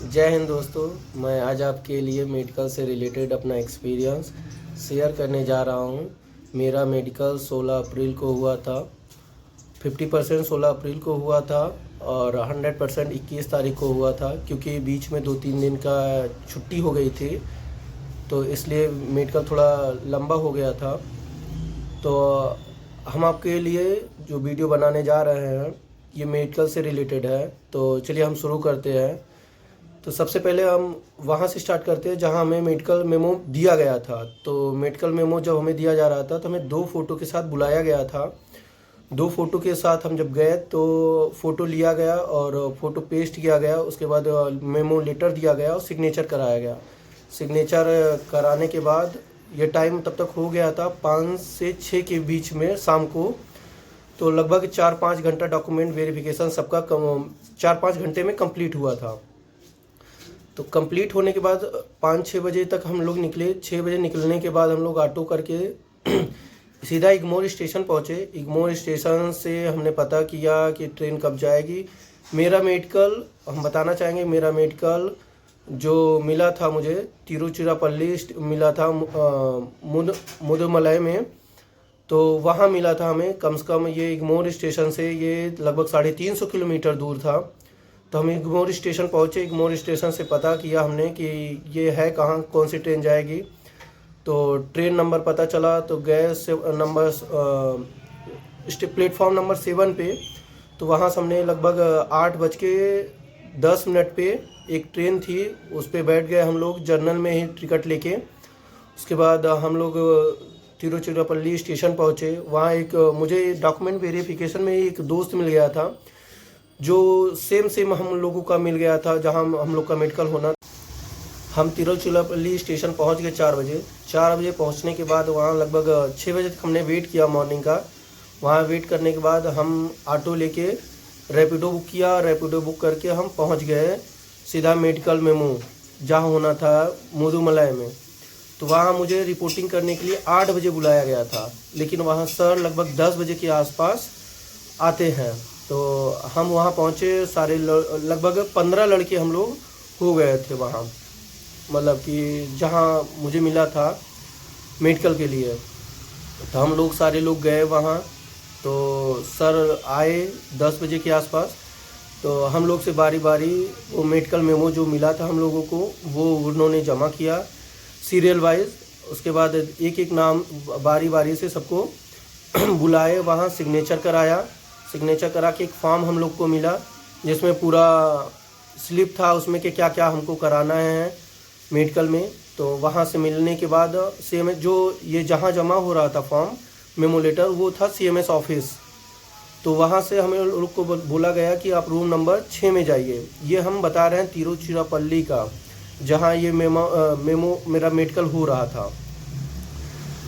जय हिंद दोस्तों। मैं आज आपके लिए मेडिकल से रिलेटेड अपना एक्सपीरियंस शेयर करने जा रहा हूँ। मेरा मेडिकल 16 अप्रैल को हुआ था। 50% 16 अप्रैल को हुआ था और 100% 21 तारीख को हुआ था, क्योंकि बीच में 2-3 दिन का छुट्टी हो गई थी, तो इसलिए मेडिकल थोड़ा लंबा हो गया था। तो हम आपके लिए जो वीडियो बनाने जा रहे हैं ये मेडिकल से रिलेटेड है। तो चलिए हम शुरू करते हैं। तो सबसे पहले हम वहाँ से स्टार्ट करते हैं जहाँ हमें मेडिकल मेमो दिया गया था। तो मेडिकल मेमो जब हमें दिया जा रहा था तो हमें 2 फ़ोटो के साथ बुलाया गया था। 2 फ़ोटो के साथ हम जब गए तो फ़ोटो लिया गया और फ़ोटो पेस्ट किया गया। उसके बाद मेमो लेटर दिया गया और सिग्नेचर कराया गया। सिग्नेचर कराने के बाद ये टाइम तब तक हो गया था 5 से 6 के बीच में शाम को। तो लगभग 4-5 घंटा डॉक्यूमेंट वेरिफिकेशन सबका 4-5 घंटे में कंप्लीट हुआ था। तो कंप्लीट होने के बाद 5-6 बजे तक हम लोग निकले। 6 बजे निकलने के बाद हम लोग ऑटो करके सीधा इग्मोर स्टेशन पहुँचे। इग्मोर स्टेशन से हमने पता किया कि ट्रेन कब जाएगी। मेरा मेडिकल हम बताना चाहेंगे, मेरा मेडिकल जो मिला था मुझे तिरुचिरापल्ली मिला था मुदुमलाई में। तो वहाँ मिला था हमें कम से कम, ये इग्मोर स्टेशन से ये लगभग 350 किलोमीटर दूर था। तो हम इग्मोर स्टेशन पहुँचे। इग्मोर स्टेशन से पता किया हमने कि ये है कहाँ, कौन सी ट्रेन जाएगी। तो ट्रेन नंबर पता चला तो गए से नंबर प्लेटफॉर्म नंबर 7 पे। तो वहाँ से हमने लगभग 8:10 पे एक ट्रेन थी, उस पर बैठ गए हम लोग जर्नल में ही टिकट लेके। उसके बाद हम लोग तिरुचिरापल्ली स्टेशन पहुँचे। वहाँ एक मुझे डॉक्यूमेंट वेरिफिकेशन में एक दोस्त मिल गया था जो सेम हम लोगों का मिल गया था जहाँ हम लोग का मेडिकल होना। हम तिरुचिरापल्ली स्टेशन पहुँच गए 4 बजे। 4 बजे पहुँचने के बाद वहाँ लगभग 6 बजे तक हमने वेट किया मॉर्निंग का। वहाँ वेट करने के बाद हम ऑटो लेके रैपिडो बुक किया। रैपिडो बुक करके हम पहुँच गए सीधा मेडिकल मेमो जहाँ होना था मुदुमलाई में। तो वहाँ मुझे रिपोर्टिंग करने के लिए 8 बजे बुलाया गया था, लेकिन वहाँ सर लगभग 10 बजे के आसपास आते हैं। तो हम वहाँ पहुँचे, सारे लगभग 15 लड़के हम लोग हो गए थे वहाँ, मतलब कि जहाँ मुझे मिला था मेडिकल के लिए। तो हम लोग सारे लोग गए वहाँ। तो सर आए 10 बजे के आसपास। तो हम लोग से बारी बारी वो मेडिकल मेमो जो मिला था हम लोगों को वो उन्होंने जमा किया सीरियल वाइज। उसके बाद एक एक नाम बारी बारी से सबको बुलाए, वहाँ सिग्नेचर कराया। सिग्नेचर करा के एक फॉर्म हम लोग को मिला जिसमें पूरा स्लिप था उसमें कि क्या क्या हमको कराना है मेडिकल में। तो वहाँ से मिलने के बाद CMS जो ये जहाँ जमा हो रहा था फॉर्म मेमो लेटर, वो था CMS ऑफिस। तो वहाँ से हमें लोग को बोला गया कि आप रूम नंबर 6 में जाइए। ये हम बता रहे हैं तिरुचिरापल्ली का, जहाँ ये मेमो मेरा मेडिकल हो रहा था।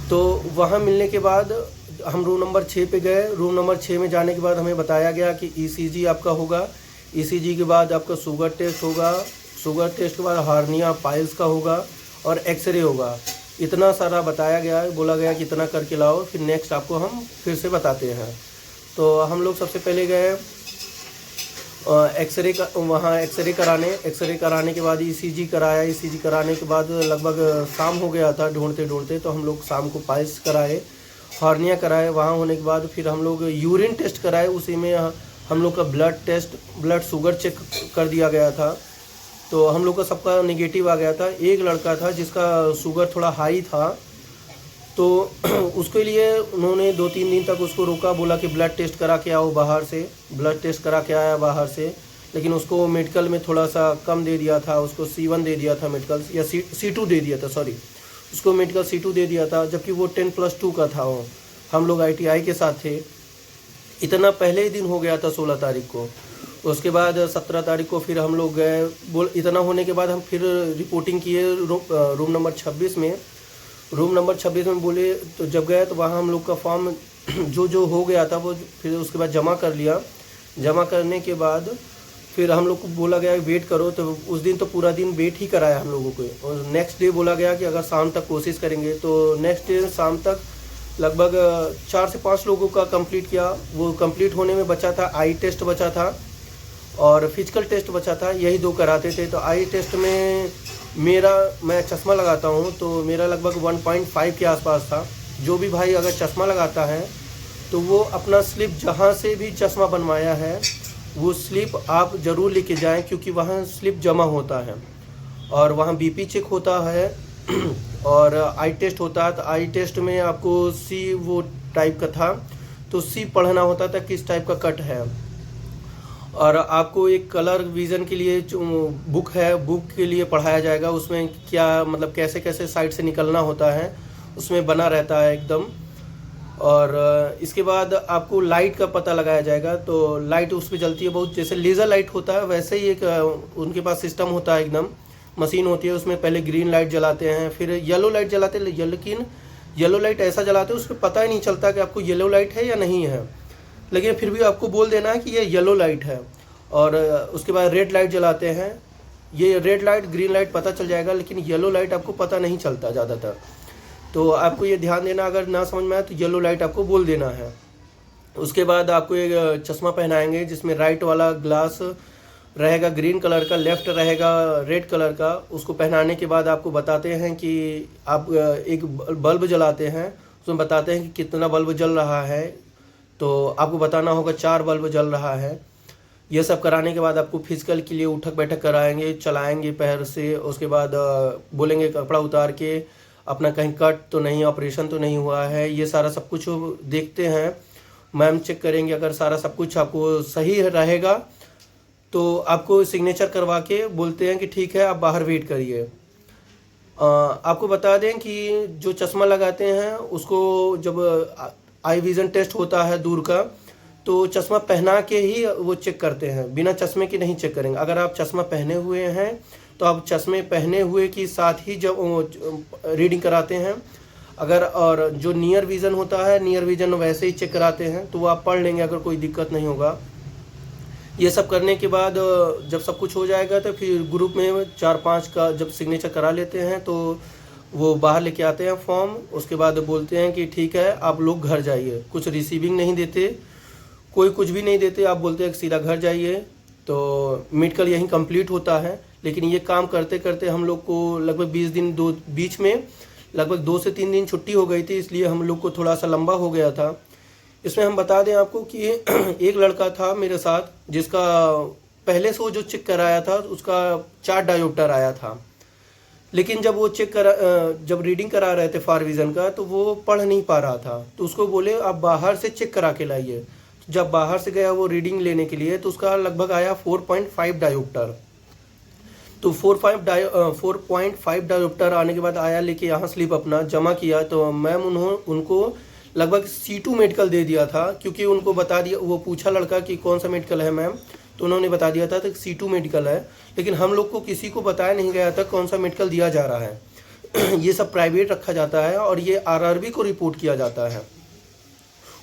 तो वहाँ मिलने के बाद हम रूम नंबर 6 पे गए। रूम नंबर 6 में जाने के बाद हमें बताया गया कि ECG आपका होगा। ECG के बाद आपका शुगर टेस्ट होगा। शुगर टेस्ट के बाद हार्निया पाइल्स का होगा और एक्सरे होगा। इतना सारा बताया गया है, बोला गया कि इतना करके लाओ, फिर नेक्स्ट आपको हम फिर से बताते हैं। तो हम लोग सबसे पहले गए एक्सरे का, वहाँ एक्सरे कराने के बाद ECG कराया। ECG कराने के बाद लगभग शाम हो गया था ढूंढते ढूंढते। तो हम लोग शाम को पाइल्स कराए, हार्निया कराए। वहाँ होने के बाद फिर हम लोग यूरिन टेस्ट कराए। उसी में हम लोग का ब्लड शुगर चेक कर दिया गया था। तो हम लोग का सबका नेगेटिव आ गया था। एक लड़का था जिसका शुगर थोड़ा हाई था, तो उसके लिए उन्होंने 2-3 दिन तक उसको रोका, बोला कि ब्लड टेस्ट करा के आओ बाहर से। ब्लड टेस्ट करा के आया बाहर से, लेकिन उसको मेडिकल में थोड़ा सा कम दे दिया था। उसको C1 दे दिया था मेडिकल, या C2 दे दिया था, सॉरी, उसको मेडिकल C2 दे दिया था, जबकि वो 10+2 का था। वो हम लोग ITI के साथ थे। इतना पहले ही दिन हो गया था 16 तारीख को। उसके बाद 17 तारीख को फिर हम लोग गए। इतना होने के बाद हम फिर रिपोर्टिंग किए रूम नंबर 26 में। रूम नंबर 26 में बोले, तो जब गए तो वहाँ हम लोग का फॉर्म जो हो गया था वो फिर उसके बाद जमा कर लिया। जमा करने के बाद फिर हम लोग को बोला गया वेट करो। तो उस दिन तो पूरा दिन वेट ही कराया हम लोगों को। और नेक्स्ट डे बोला गया कि अगर शाम तक कोशिश करेंगे। तो नेक्स्ट डे शाम तक लगभग 4 से 5 लोगों का कंप्लीट किया। वो कंप्लीट होने में बचा था आई टेस्ट बचा था और फिजिकल टेस्ट बचा था, यही 2 कराते थे। तो आई टेस्ट में मैं चश्मा लगाता हूँ तो मेरा लगभग 1.5 के आसपास था। जो भी भाई अगर चश्मा लगाता है तो वो अपना स्लिप जहाँ से भी चश्मा बनवाया है वो स्लिप आप ज़रूर लेके जाएं, क्योंकि वहाँ स्लिप जमा होता है और वहाँ बीपी चेक होता है और आई टेस्ट होता है। तो आई टेस्ट में आपको सी वो टाइप का था, तो सी पढ़ना होता था किस टाइप का कट है। और आपको एक कलर विज़न के लिए जो बुक है, बुक के लिए पढ़ाया जाएगा, उसमें क्या मतलब कैसे कैसे साइड से निकलना होता है उसमें बना रहता है एकदम। और इसके बाद आपको लाइट का पता लगाया जाएगा। तो लाइट उस पर जलती है बहुत, जैसे लेज़र लाइट होता है वैसे ही एक उनके पास सिस्टम होता है, एकदम मशीन होती है। उसमें पहले ग्रीन लाइट जलाते हैं, फिर येलो लाइट जलाते हैं, लेकिन येलो लाइट ऐसा जलाते हैं उसमें पता ही नहीं चलता कि आपको येलो लाइट है या नहीं है, लेकिन फिर भी आपको बोल देना है कि ये येलो लाइट है। और उसके बाद रेड लाइट जलाते हैं, ये रेड लाइट ग्रीन लाइट पता चल जाएगा, लेकिन येलो लाइट आपको पता नहीं चलता ज़्यादातर। तो आपको ये ध्यान देना, अगर ना समझ में आए तो येलो लाइट आपको बोल देना है। उसके बाद आपको एक चश्मा पहनाएंगे जिसमें राइट वाला ग्लास रहेगा ग्रीन कलर का, लेफ़्ट रहेगा रेड कलर का। उसको पहनाने के बाद आपको बताते हैं कि आप एक बल्ब जलाते हैं, उसमें बताते हैं कि कितना बल्ब जल रहा है। तो आपको बताना होगा 4 बल्ब जल रहा है। ये सब कराने के बाद आपको फिजिकल के लिए उठक बैठक कराएंगे, चलाएंगे पैर से। उसके बाद बोलेंगे कपड़ा उतार के अपना कहीं कट तो नहीं, ऑपरेशन तो नहीं हुआ है, ये सारा सब कुछ देखते हैं। मैम चेक करेंगे, अगर सारा सब कुछ आपको सही रहेगा तो आपको सिग्नेचर करवा के बोलते हैं कि ठीक है आप बाहर वेट करिए। आपको बता दें कि जो चश्मा लगाते हैं उसको जब आई विज़न टेस्ट होता है दूर का, तो चश्मा पहना के ही वो चेक करते हैं, बिना चश्मे के नहीं चेक करेंगे। अगर आप चश्मा पहने हुए हैं तो आप चश्मे पहने हुए के साथ ही जब रीडिंग कराते हैं। अगर और जो नियर विज़न होता है, नियर विज़न वैसे ही चेक कराते हैं, तो वो आप पढ़ लेंगे, अगर कोई दिक्कत नहीं होगा। ये सब करने के बाद जब सब कुछ हो जाएगा तो फिर ग्रुप में 4-5 का जब सिग्नेचर करा लेते हैं तो वो बाहर लेके आते हैं फॉर्म। उसके बाद बोलते हैं कि ठीक है आप लोग घर जाइए। कुछ रिसीविंग नहीं देते, कोई कुछ भी नहीं देते, आप बोलते हैं कि सीधा घर जाइए। तो मेडिकल यहीं कंप्लीट होता है। लेकिन ये काम करते करते हम लोग को लगभग 20 दिन बीच में लगभग 2 से 3 दिन छुट्टी हो गई थी, इसलिए हम लोग को थोड़ा सा लंबा हो गया था। इसमें हम बता दें आपको कि एक लड़का था मेरे साथ जिसका पहले से वो जो चेक कराया था उसका 4 डायोप्टर आया था, लेकिन जब वो जब रीडिंग करा रहे थे फार विज़न का तो वो पढ़ नहीं पा रहा था। तो उसको बोले आप बाहर से चेक करा के लाइए। जब बाहर से गया वो रीडिंग लेने के लिए तो उसका लगभग आया 4.5 डायोप्टर। तो 4.5 डायोप्टर आने के बाद आया लेके यहाँ स्लिप अपना जमा किया। तो मैम उनको लगभग C2 मेडिकल दे दिया था, क्योंकि उनको बता दिया, वो पूछा लड़का कि कौन सा मेडिकल है मैम, तो उन्होंने बता दिया था तो C2 मेडिकल है। लेकिन हम लोग को किसी को बताया नहीं गया था कौन सा मेडिकल दिया जा रहा है। ये सब प्राइवेट रखा जाता है और ये RRB को रिपोर्ट किया जाता है।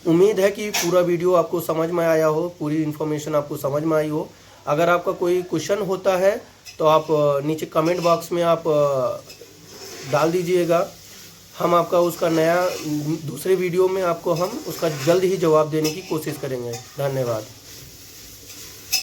उम्मीद है कि पूरा वीडियो आपको समझ में आया हो, पूरी इन्फॉर्मेशन आपको समझ में आई हो। अगर आपका कोई क्वेश्चन होता है तो आप नीचे कमेंट बॉक्स में आप डाल दीजिएगा। हम आपका उसका नया दूसरे वीडियो में आपको हम उसका जल्द ही जवाब देने की कोशिश करेंगे। धन्यवाद।